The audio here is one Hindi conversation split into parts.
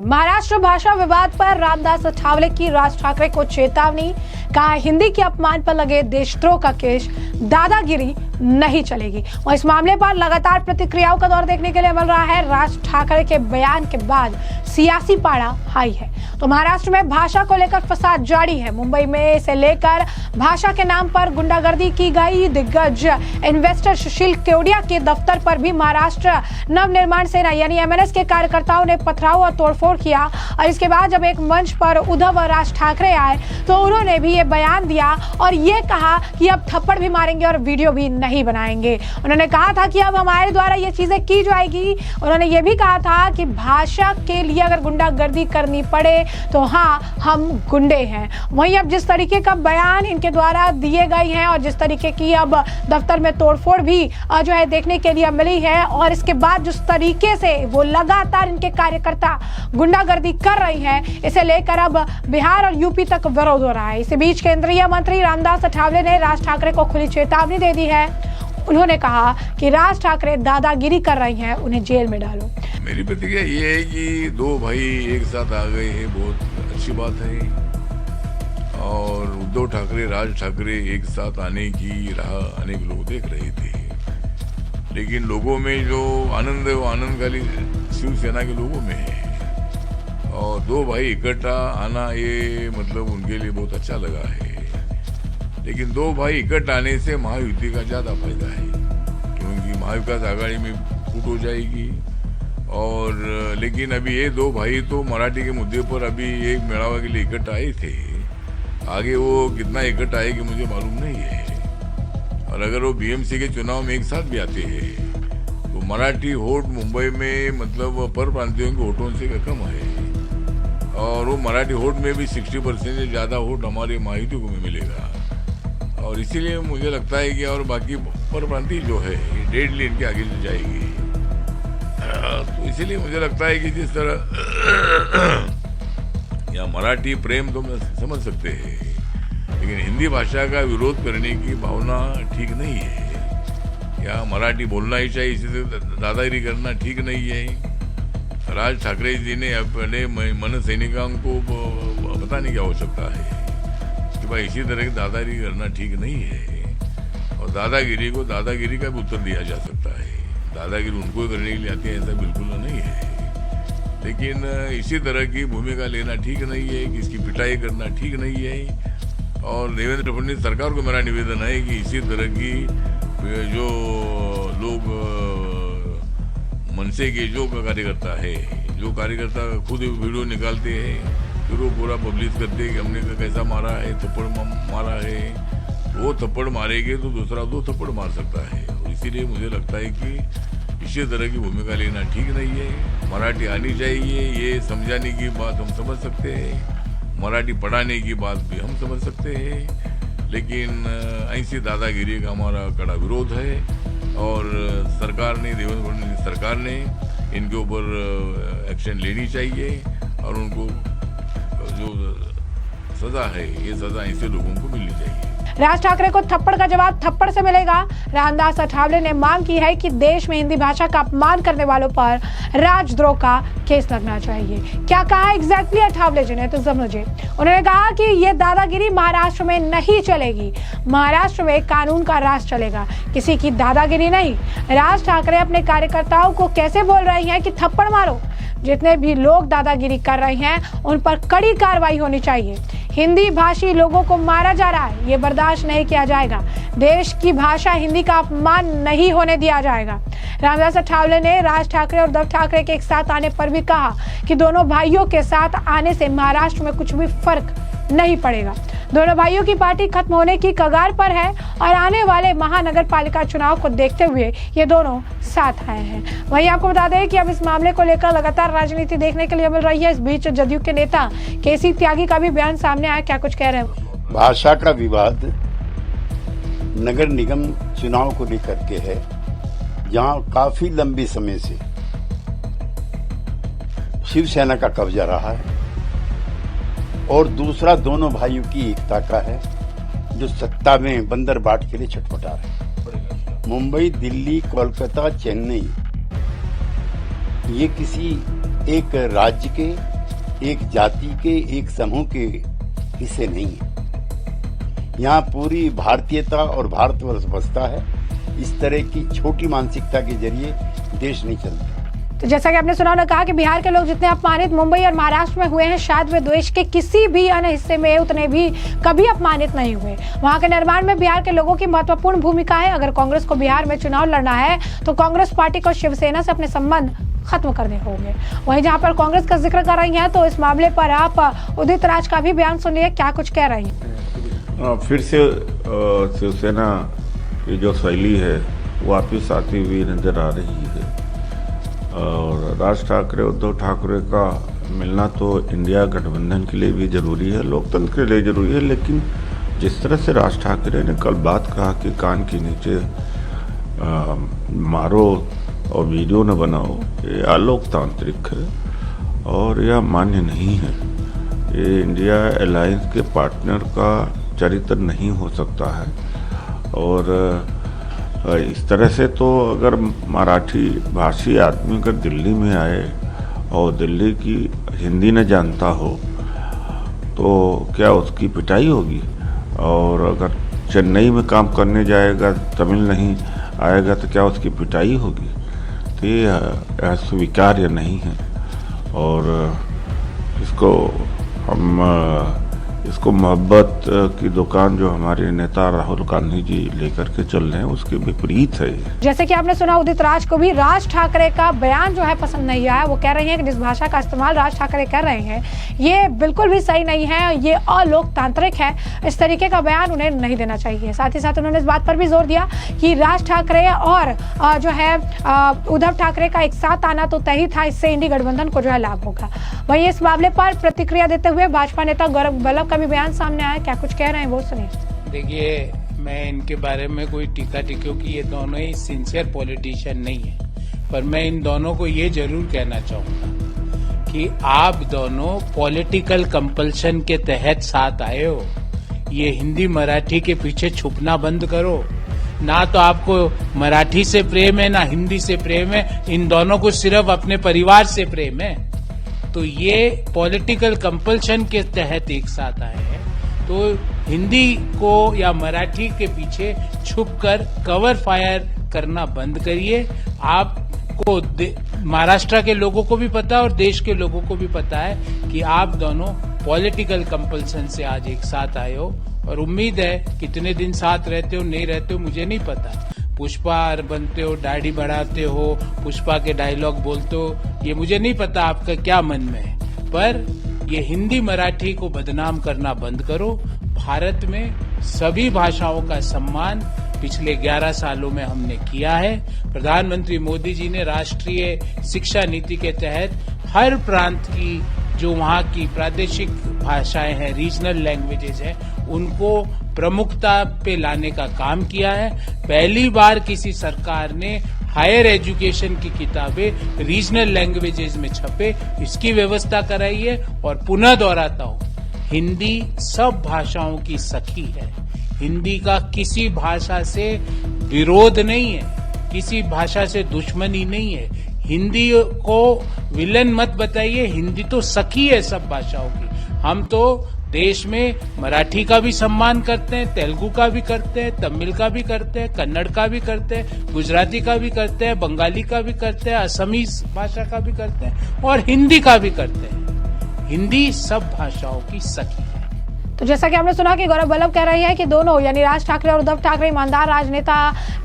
महाराष्ट्र भाषा विवाद पर रामदास अठावले की राज ठाकरे को चेतावनी। कहा हिंदी के अपमान पर लगे देशद्रोह का केस, दादागिरी नहीं चलेगी। और इस मामले पर लगातार प्रतिक्रियाओं का दौर देखने के लिए मिल रहा है। राज ठाकरे के बयान के बाद सियासी पारा हाई है। तो महाराष्ट्र में भाषा को लेकर फसाद जारी है। मुंबई में इसे लेकर भाषा के नाम पर गुंडागर्दी की गई। दिग्गज इन्वेस्टर सुशील केवड़िया के दफ्तर पर भी महाराष्ट्र नवनिर्माण सेना यानी एमएनएस के कार्यकर्ताओं ने पथराव और तोड़फोड़ किया। और इसके बाद जब एक मंच पर उद्धव और राज ठाकरे आए तो उन्होंने भी ये बयान दिया और ये कहा कि अब थप्पड़ भी मारेंगे और वीडियो भी नहीं बनाएंगे। उन्होंने कहा था कि अब हमारे द्वारा ये चीजें की जाएगी। उन्होंने ये भी कहा था कि भाषा के लिए अगर गुंडागर्दी करनी पड़े तो हाँ, हम गुंडे हैं। वहीं अब जिस तरीके का बयान इनके द्वारा दिए गए हैं और जिस तरीके की अब दफ्तर में तोड़फोड़ भी जो है देखने के लिए मिली है, और इसके बाद जिस तरीके से वो लगातार इनके कार्यकर्ता गुंडागर्दी कर रही हैं, इसे लेकर अब बिहार और यूपी तक विरोध हो रहा है। इसी बीच केंद्रीय मंत्री रामदास अठावले ने राज ठाकरे को खुली चेतावनी दे दी है। उन्होंने कहा कि राज ठाकरे दादागिरी कर रही हैं, उन्हें जेल में डालो। मेरी प्रतिक्रिया ये है कि दो भाई एक साथ आ गए हैं, बहुत अच्छी बात है। और उद्धव ठाकरे राज ठाकरे एक साथ आने की राह अनेक लोग देख रहे थे, लेकिन लोगों में जो आनंद है वो आनंद खाली शिवसेना के लोगों में है। और दो भाई इकट्ठा आना ये मतलब उनके लिए बहुत अच्छा लगा है। लेकिन दो भाई इकट्ठा आने से महायुति का ज्यादा फायदा है, क्योंकि महाविकास आघाड़ी में फूट हो जाएगी। और लेकिन अभी ये दो भाई तो मराठी के मुद्दे पर अभी एक मेड़ावा के लिए इकट्ठा आए थे। आगे वो कितना इकट्ठा आएगी मुझे मालूम नहीं है। और अगर वो बीएमसी के चुनाव में एक साथ भी आते हैं तो मराठी वोट मुंबई में मतलब पर प्रांतियों के वोटों से कम है। और वो मराठी वोट में भी 60% से ज्यादा वोट हमारे महायुति को मिलेगा। और इसीलिए मुझे लगता है कि और बाकी पर प्रांतीय जो है ये डेढ़ इनके आगे से जाएगी। तो इसीलिए मुझे लगता है कि जिस तरह या मराठी प्रेम तो समझ सकते हैं, लेकिन हिंदी भाषा का विरोध करने की भावना ठीक नहीं है। या मराठी बोलना ही चाहिए, इसी से दादागिरी करना ठीक नहीं है। राज ठाकरे जी ने अपने मन सैनिकों को पता नहीं क्या हो सकता है कि भाई इसी तरह की दादागिरी करना ठीक नहीं है। और दादागिरी को दादागिरी का भी उत्तर दिया जा सकता है। दादागिरी उनको करने के लिए आती है ऐसा बिल्कुल नहीं है। लेकिन इसी तरह की भूमिका लेना ठीक नहीं है, किसकी पिटाई करना ठीक नहीं है। और देवेंद्र फडणवीस सरकार को मेरा निवेदन है कि इसी तरह की जो लोग मनसे के जो कार्यकर्ता है, जो कार्यकर्ता खुद वीडियो निकालते हैं फिर वो पूरा पब्लिश करते हैं कि हमने कैसा मारा है, थप्पड़ मारा है, वो थप्पड़ मारेंगे तो दूसरा दो थप्पड़ मार सकता है। और इसीलिए मुझे लगता है कि इसी तरह की भूमिका लेना ठीक नहीं है। मराठी आनी चाहिए, ये समझाने की बात हम समझ सकते हैं, मराठी पढ़ाने की बात भी हम समझ सकते हैं, लेकिन ऐसी दादागिरी का हमारा कड़ा विरोध है। और सरकार ने, देवेंद्र फडणवीस सरकार ने इनके ऊपर एक्शन लेनी चाहिए और उनको जो सजा है ये सजा ऐसे लोगों को मिलनी चाहिए। राज ठाकरे को थप्पड़ का जवाब थप्पड़ से मिलेगा। रामदास अठावले ने मांग की है कि देश में हिंदी भाषा का अपमान करने वालों पर राजद्रोह का केस लगना चाहिए। क्या कहा एग्जैक्टली अठावले जी ने, तो समझिए। उन्होंने कहा कि ये दादागिरी महाराष्ट्र में नहीं चलेगी, महाराष्ट्र में कानून का राज चलेगा, किसी की दादागिरी नहीं। राज ठाकरे अपने कार्यकर्ताओं को कैसे बोल रही हैं कि थप्पड़ मारो। जितने भी लोग दादागिरी कर रहे हैं उन पर कड़ी कार्रवाई होनी चाहिए। हिंदी भाषी लोगों को मारा जा रहा है, ये बर्दाश्त नहीं किया जाएगा। देश की भाषा हिंदी का अपमान नहीं होने दिया जाएगा। रामदास अठावले ने राज ठाकरे और उद्धव ठाकरे के एक साथ आने पर भी कहा कि दोनों भाइयों के साथ आने से महाराष्ट्र में कुछ भी फर्क नहीं पड़ेगा। दोनों भाइयों की पार्टी खत्म होने की कगार पर है और आने वाले महानगर पालिका चुनाव को देखते हुए ये दोनों साथ आए हैं। वहीं आपको बता दें कि अब इस मामले को लेकर लगातार राजनीति देखने के लिए मिल रही है। इस बीच जदयू के नेता केसी त्यागी का भी बयान सामने आया। क्या कुछ कह रहे हैं? भाषा का विवाद नगर निगम चुनाव को लेकर के है, जहां काफी लंबे समय से शिवसेना का कब्जा रहा है और दूसरा दोनों भाइयों की एकता का है, जो सत्ता में बंदर बाट के लिए छटपटा रहे हैं। मुंबई, दिल्ली, कोलकाता, चेन्नई, ये किसी एक राज्य के, एक जाति के, एक समूह के हिस्से नहीं है। यहाँ पूरी भारतीयता और भारतवर्ष बसता है। इस तरह की छोटी मानसिकता के जरिए देश नहीं चलता। तो जैसा कि आपने सुना, उन्होंने कहा कि बिहार के लोग जितने अपमानित मुंबई और महाराष्ट्र में हुए हैं, शायद वे देश के किसी भी अन्य हिस्से में उतने भी कभी अपमानित नहीं हुए। वहां के निर्माण में बिहार के लोगों की महत्वपूर्ण भूमिका है। अगर कांग्रेस को बिहार में चुनाव लड़ना है तो कांग्रेस पार्टी को शिवसेना से अपने संबंध खत्म करने होंगे। वहीं जहां पर कांग्रेस का जिक्र कर रही हैं, तो इस मामले पर आप उदित राज का भी बयान सुनिए, क्या कुछ कह रही हैं। फिर से शिवसेना की जो शैली है वापिस आती हुई नजर आ रही है। और राज ठाकरे, उद्धव ठाकरे का मिलना तो इंडिया गठबंधन के लिए भी जरूरी है, लोकतंत्र के लिए जरूरी है। लेकिन जिस तरह से राज ठाकरे ने कल बात कहा कि कान के नीचे मारो और वीडियो न बनाओ, ये अलोकतांत्रिक है और यह मान्य नहीं है। ये इंडिया अलायंस के पार्टनर का चरित्र नहीं हो सकता है। और इस तरह से तो अगर मराठी भाषी आदमी अगर दिल्ली में आए और दिल्ली की हिंदी न जानता हो तो क्या उसकी पिटाई होगी? और अगर चेन्नई में काम करने जाएगा, तमिल नहीं आएगा, तो क्या उसकी पिटाई होगी? तो ये स्वीकार्य नहीं है। और इसको मोहब्बत की दुकान जो हमारे नेता राहुल गांधी जी लेकर के चल रहे हैं, उसके विपरीत है। जैसे कि आपने सुना, उदित राज को भी राज ठाकरे का बयान जो है पसंद नहीं आया। वो कह रही हैं कि जिस भाषा का इस्तेमाल राज ठाकरे कर रहे हैं, ये बिल्कुल भी सही नहीं है, ये अलोकतांत्रिक है। इस तरीके का बयान उन्हें नहीं देना चाहिए। साथ ही साथ उन्होंने इस बात पर भी जोर दिया कि राज ठाकरे और जो है उद्धव ठाकरे का एक साथ आना तो तय ही था, इससे इंडी गठबंधन को जो है लाभ होगा। वहीं इस मामले पर प्रतिक्रिया देते हुए भाजपा नेता गौरव वल्लभ का भी बयान सामने आया, क्या कुछ कह रहे हैं वो सुनिए। देखिए, मैं इनके बारे में कोई टीका क्योंकि ये दोनों ही सिंसियर पॉलिटिशियन नहीं है, पर मैं इन दोनों को ये जरूर कहना चाहूंगा कि आप दोनों पॉलिटिकल कंपल्शन के तहत साथ आए हो। ये हिंदी मराठी के पीछे छुपना बंद करो। ना तो आपको मराठी से प्रेम है, ना हिंदी से प्रेम है। इन दोनों को सिर्फ अपने परिवार से प्रेम है। तो ये पॉलिटिकल कंपल्शन के तहत एक साथ आए हैं। तो हिंदी को या मराठी के पीछे छुपकर कवर फायर करना बंद करिए। आपको महाराष्ट्र के लोगों को भी पता है और देश के लोगों को भी पता है कि आप दोनों पॉलिटिकल कंपल्सन से आज एक साथ आए हो। और उम्मीद है कितने दिन साथ रहते हो नहीं रहते हो मुझे नहीं पता। पुष्पा बनते हो, दाढ़ी बढ़ाते हो, पुष्पा के डायलॉग बोलते हो, ये मुझे नहीं पता आपका क्या मन में है। पर ये हिंदी मराठी को बदनाम करना बंद करो। भारत में सभी भाषाओं का सम्मान पिछले 11 सालों में हमने किया है। प्रधानमंत्री मोदी जी ने राष्ट्रीय शिक्षा नीति के तहत हर प्रांत की जो वहाँ की प्रादेशिक भाषाएं हैं, रीजनल लैंग्वेजेस हैं, उनको प्रमुखता पे लाने का काम किया है। पहली बार किसी सरकार ने हायर एजुकेशन की किताबें रीजनल लैंग्वेजेस में छपे, इसकी व्यवस्था कराई है। और पुनः दोहराता हूँ, हिंदी सब भाषाओं की सखी है। हिंदी का किसी भाषा से विरोध नहीं है, किसी भाषा से दुश्मनी नहीं है। हिंदी को विलन मत बताइए, हिंदी तो सखी है सब भाषाओं की। हम तो देश में मराठी का भी सम्मान करते हैं, तेलुगु का भी करते हैं, तमिल का भी करते हैं, कन्नड़ का भी करते हैं, गुजराती का भी करते हैं, बंगाली का भी करते हैं, असमी भाषा का भी करते हैं और हिंदी का भी करते हैं। हिंदी सब भाषाओं की सखी है। तो जैसा कि आपने सुना कि गौरव वल्लभ कह रहे हैं कि दोनों यानी राज ठाकरे और उद्धव ठाकरे ईमानदार राजनेता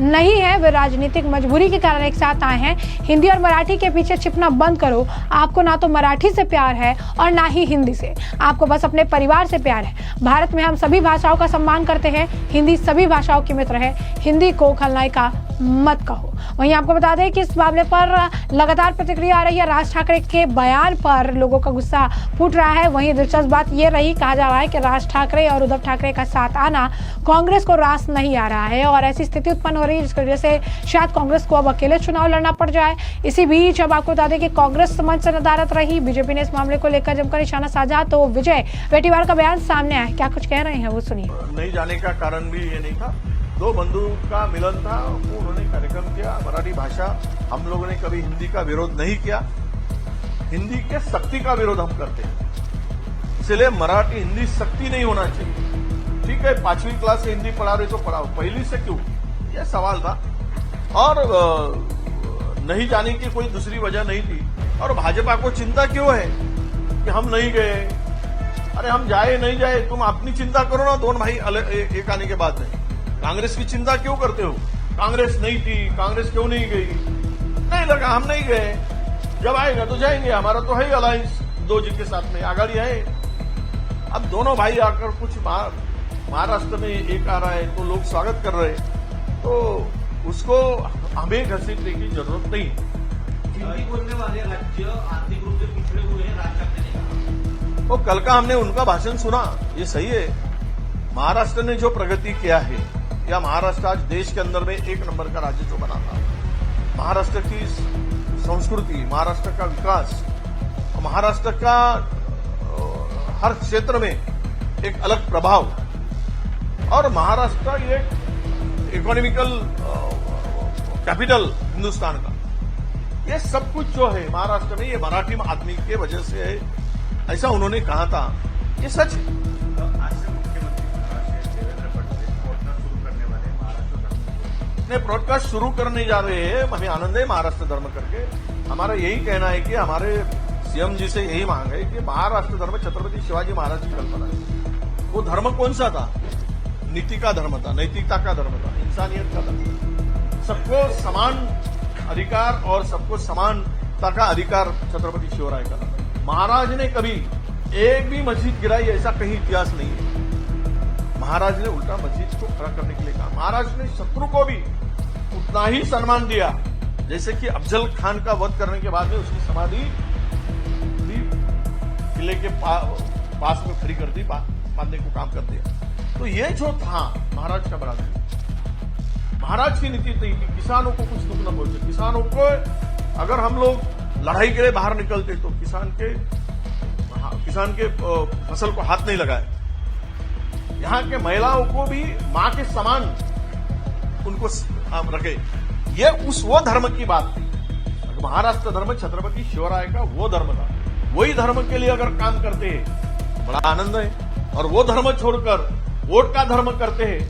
नहीं है, वे राजनीतिक मजबूरी के कारण एक साथ आए हैं। हिंदी और मराठी के पीछे छिपना बंद करो। आपको ना तो मराठी से प्यार है और ना ही हिंदी से, आपको बस अपने परिवार से प्यार है। भारत में हम सभी भाषाओं का सम्मान करते हैं। हिंदी सभी भाषाओं की मित्र है। हिंदी को खलनायिका मत कहो। वहीं आपको बता दें कि इस मामले पर लगातार प्रतिक्रिया आ रही है। राज ठाकरे के बयान पर लोगों का गुस्सा फूट रहा है। वहीं दिलचस्प बात यह रही, कहा जा रहा है कि राज ठाकरे और उद्धव ठाकरे का साथ आना कांग्रेस को रास नहीं आ रहा है और ऐसी स्थिति उत्पन्न हो रही है जिसकी वजह से शायद कांग्रेस को अब अकेले चुनाव लड़ना पड़ जाए। इसी बीच अब आपको बता दें कि कांग्रेस मंच से नदारत रही। बीजेपी ने इस मामले को लेकर जमकर निशाना साधा तो विजय वेटीवार का बयान सामने आया, क्या कुछ कह रहे हैं वो सुनिए। नहीं जाने का कारण भी ये नहीं था, दो बंधु का मिलन था, उन्होंने कार्यक्रम किया। मराठी भाषा हम लोगों ने कभी हिंदी का विरोध नहीं किया। हिंदी के सक्ति का विरोध हम करते हैं। इसलिए मराठी हिंदी सक्ति नहीं होना चाहिए। ठीक है, 5वीं क्लास से हिंदी पढ़ा रहे तो पढ़ाओ, पहली से क्यों, यह सवाल था। और नहीं जाने की कोई दूसरी वजह नहीं थी। और भाजपा को चिंता क्यों है कि हम नहीं गए? अरे हम जाए नहीं जाए, तुम अपनी चिंता करो ना, दोनों भाई एक आने के बाद में। कांग्रेस की चिंता क्यों करते हो? कांग्रेस नहीं थी, कांग्रेस क्यों नहीं गई? नहीं लगा, हम नहीं गए, जब आएगा तो जाएंगे। हमारा तो है अलायंस 2 जी के साथ में आगाड़ी है। अब दोनों भाई आकर कुछ महाराष्ट्र में एक आ रहा है तो लोग स्वागत कर रहे हैं, तो उसको हमें घसीटने की जरूरत नहीं। हिंदी बोलने वाले राज्य आर्थिक रूप से पिछड़े हुए हैं, राज ठाकरे ने कहा। तो कल का हमने उनका भाषण सुना, ये सही है। महाराष्ट्र ने जो प्रगति किया है, या महाराष्ट्र आज देश के अंदर में 1 नंबर का राज्य जो बना था, महाराष्ट्र की संस्कृति, महाराष्ट्र का विकास, महाराष्ट्र का हर क्षेत्र में एक अलग प्रभाव, और महाराष्ट्र एक इकोनॉमिकल कैपिटल हिंदुस्तान का, ये सब कुछ जो है महाराष्ट्र में, ये मराठी आदमी के वजह से है, ऐसा उन्होंने कहा था। ये सच है। आज से मुख्यमंत्री देवेंद्र फडणवीस पॉडकास्ट शुरू करने वाले महाराष्ट्र धर्म ने ब्रॉडकास्ट शुरू करने जा रहे हैं। हमें आनंद है महाराष्ट्र धर्म करके। हमारा यही कहना है कि हमारे सीएम जी से यही मांग है कि महाराष्ट्र धर्म छत्रपति शिवाजी महाराज की कल्पना है। वो धर्म कौन सा था? नीति का धर्म था, नैतिकता का धर्म था, इंसानियत का धर्म था। सबको समान अधिकार और सबको समानता का अधिकार छत्रपति शिवराय का था। महाराज ने कभी एक भी मस्जिद गिराई ऐसा कहीं इतिहास नहीं है। महाराज ने उल्टा मस्जिद को खड़ा करने के लिए कहा। महाराज ने शत्रु को भी उतना ही सम्मान दिया, जैसे कि अफजल खान का वध करने के बाद में उसकी समाधि भी किले के पास में खड़ी कर दी, बांधने को काम कर दिया। तो ये जो था महाराज का बड़ा, महाराज की नीति थी कि किसानों को कुछ दुख न पहुंचे। किसानों को अगर हम लोग लड़ाई के लिए बाहर निकलते तो किसान के फसल को हाथ नहीं लगाए। यहाँ के महिलाओं को भी मां के समान उनको रखे। ये वो धर्म की बात थी। महाराष्ट्र धर्म छत्रपति शिवराय का वो धर्म था। वही धर्म के लिए अगर काम करते हैं बड़ा आनंद है, और वो धर्म छोड़कर वोट का धर्म करते हैं।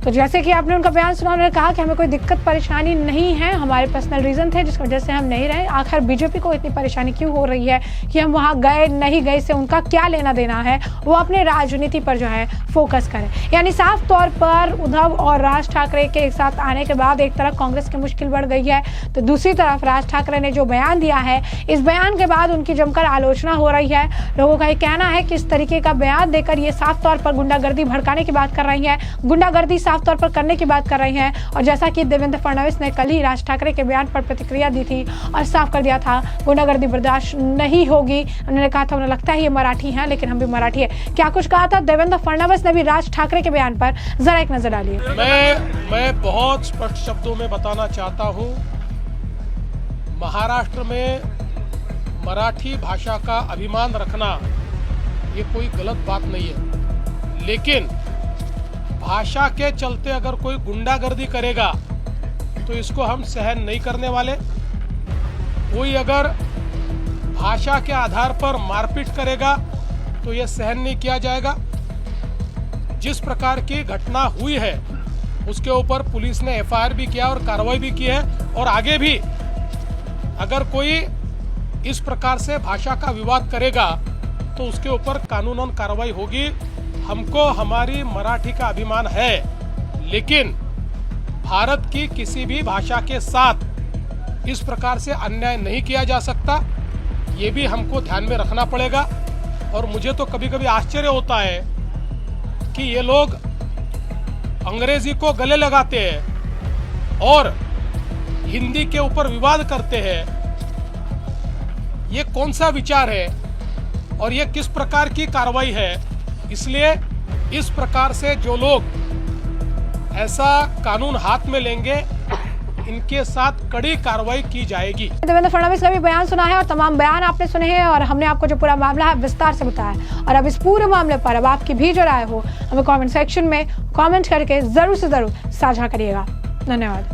तो जैसे कि आपने उनका बयान सुना, उन्होंने कहा कि हमें कोई दिक्कत परेशानी नहीं है, हमारे पर्सनल रीजन थे जिसकी वजह से हम नहीं रहे। आखिर बीजेपी को इतनी परेशानी क्यों हो रही है कि हम वहां गए नहीं गए से उनका क्या लेना देना है, वो अपने राजनीति पर जो है फोकस करें। यानी साफ तौर पर उद्धव और राज ठाकरे के एक साथ आने के बाद एक तरफ कांग्रेस की मुश्किल बढ़ गई है, तो दूसरी तरफ राज ठाकरे ने जो बयान दिया है, इस बयान के बाद उनकी जमकर आलोचना हो रही है। लोगों का ये कहना है कि इस तरीके का बयान देकर ये साफ तौर पर गुंडागर्दी भड़काने की बात कर रही है, गुंडागर्दी साफ तौर पर करने की बात कर रही हैं। और जैसा कि देवेंद्र फडणवीस ने कल ही राज ठाकरे के बयान पर प्रतिक्रिया दी थी और साफ कर दिया था गुंडागर्दी बर्दाश्त नहीं होगी। उन्होंने कहा था, उन्हें लगता है ये मराठी हैं लेकिन हम भी मराठी है। क्या कुछ कहा था देवेंद्र फडणवीस ने भी राज ठाकरे के बयान पर, जरा एक नजर डालिए। मैं बहुत स्पष्ट शब्दों में बताना चाहता हूं, महाराष्ट्र में मराठी भाषा का अभिमान रखना ये कोई गलत बात नहीं है, लेकिन भाषा के चलते अगर कोई गुंडागर्दी करेगा तो इसको हम सहन नहीं करने वाले। कोई अगर भाषा के आधार पर मारपीट करेगा तो यह सहन नहीं किया जाएगा। जिस प्रकार की घटना हुई है उसके ऊपर पुलिस ने एफआईआर भी किया और कार्रवाई भी की है, और आगे भी अगर कोई इस प्रकार से भाषा का विवाद करेगा तो उसके ऊपर कानूनन कार्रवाई होगी। हमको हमारी मराठी का अभिमान है, लेकिन भारत की किसी भी भाषा के साथ इस प्रकार से अन्याय नहीं किया जा सकता, ये भी हमको ध्यान में रखना पड़ेगा। और मुझे तो कभी कभी आश्चर्य होता है कि ये लोग अंग्रेजी को गले लगाते हैं और हिंदी के ऊपर विवाद करते हैं। ये कौन सा विचार है और ये किस प्रकार की कार्रवाई है? इसलिए इस प्रकार से जो लोग ऐसा कानून हाथ में लेंगे, इनके साथ कड़ी कार्रवाई की जाएगी। देवेंद्र फडणवीस का भी बयान सुना है और तमाम बयान आपने सुने हैं, और हमने आपको जो पूरा मामला है विस्तार से बताया। और अब इस पूरे मामले पर अब आपकी भी जो राय हो, हमें कमेंट सेक्शन में कमेंट करके जरूर से जरूर साझा करिएगा। धन्यवाद।